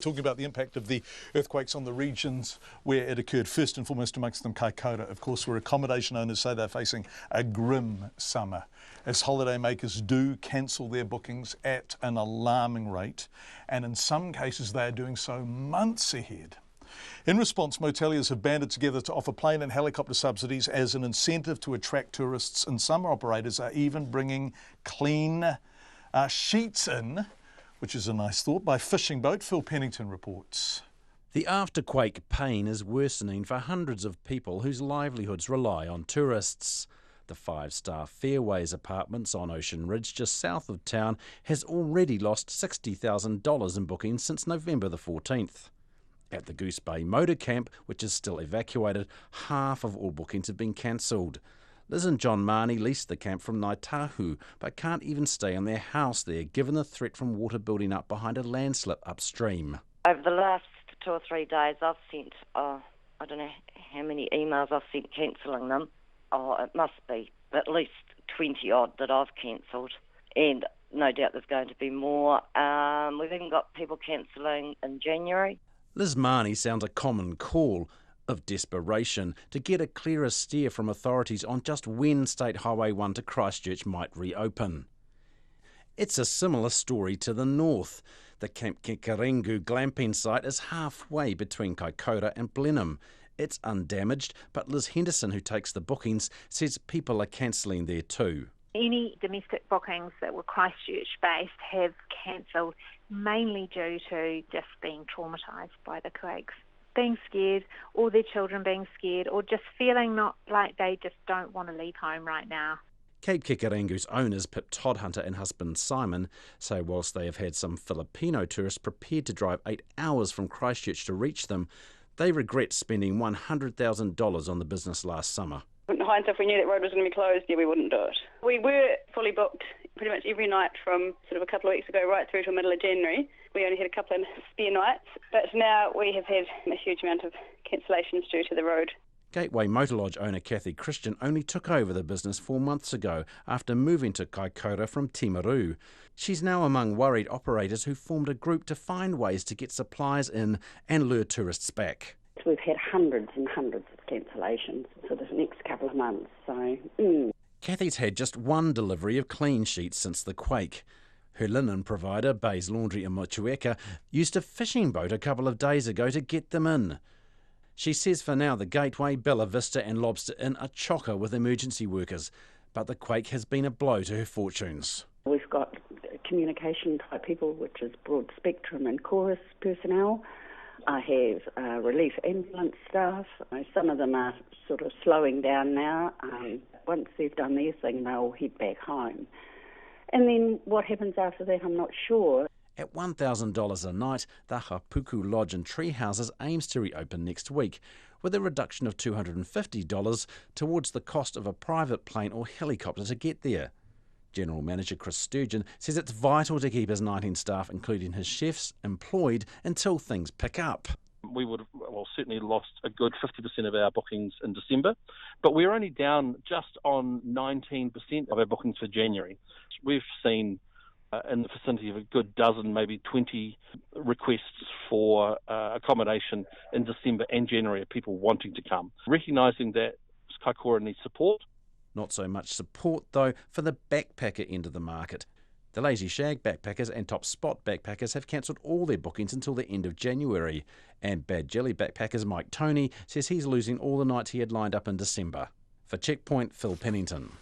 Talking about the impact of the earthquakes on the regions where it occurred, first and foremost amongst them Kaikoura, of course, where accommodation owners say they're facing a grim summer as holidaymakers do cancel their bookings at an alarming rate, and in some cases they are doing so months ahead. In response, moteliers have banded together to offer plane and helicopter subsidies as an incentive to attract tourists, and some operators are even bringing clean sheets in, which is a nice thought, by fishing boat. Phil Pennington reports. The afterquake pain is worsening for hundreds of people whose livelihoods rely on tourists. The five-star Fairways Apartments on Ocean Ridge, just south of town, has already lost $60,000 in bookings since November the 14th. At the Goose Bay Motor Camp, which is still evacuated, half of all bookings have been cancelled. Liz and John Marnie leased the camp from Ngaitahu, but can't even stay in their house there, given the threat from water building up behind a landslip upstream. Over the last 2 or 3 days, I've sent, I don't know how many emails I've sent cancelling them. It must be at least 20 odd that I've cancelled, and no doubt there's going to be more. We've even got people cancelling in January. Liz Marnie sounds a common call of desperation to get a clearer steer from authorities on just when State Highway 1 to Christchurch might reopen. It's a similar story to the north. The Camp Kekarengu glamping site is halfway between Kaikoura and Blenheim. It's undamaged, but Liz Henderson, who takes the bookings, says people are cancelling there too. Any domestic bookings that were Christchurch-based have cancelled, mainly due to just being traumatised by the quakes. Being scared, or their children being scared, or just feeling not like they just don't want to leave home right now. Cape Kekarengu's owners, Pip Toddhunter and husband Simon, say whilst they have had some Filipino tourists prepared to drive 8 hours from Christchurch to reach them, they regret spending $100,000 on the business last summer. In hindsight, if we knew that road was going to be closed, we wouldn't do it. We were fully booked pretty much every night from sort of a couple of weeks ago right through to the middle of January. We only had a couple of spare nights, but now we have had a huge amount of cancellations due to the road. Gateway Motor Lodge owner Kathy Christian only took over the business 4 months ago after moving to Kaikoura from Timaru. She's now among worried operators who formed a group to find ways to get supplies in and lure tourists back. We've had hundreds and hundreds of cancellations for the next couple of months. Kathy's had just one delivery of clean sheets since the quake. Her linen provider, Bays Laundry in Motueka, used a fishing boat a couple of days ago to get them in. She says for now the Gateway, Bella Vista and Lobster Inn are chocker with emergency workers, but the quake has been a blow to her fortunes. We've got communication type people, which is broad spectrum and chorus personnel. I have relief ambulance staff. Some of them are sort of slowing down now. Once they've done their thing, they'll head back home. And then what happens after that, I'm not sure. At $1,000 a night, the Hapuku Lodge and Tree Houses aims to reopen next week, with a reduction of $250 towards the cost of a private plane or helicopter to get there. General Manager Chris Sturgeon says it's vital to keep his 19 staff, including his chefs, employed until things pick up. We would have certainly lost a good 50% of our bookings in December, but we're only down just on 19% of our bookings for January. We've seen in the vicinity of a good dozen, maybe 20 requests for accommodation in December and January of people wanting to come. Recognising that Kaikoura needs support. Not so much support, though, for the backpacker end of the market. The Lazy Shag backpackers and Top Spot backpackers have cancelled all their bookings until the end of January. And Bad Jelly backpackers Mike Toney says he's losing all the nights he had lined up in December. For Checkpoint, Phil Pennington.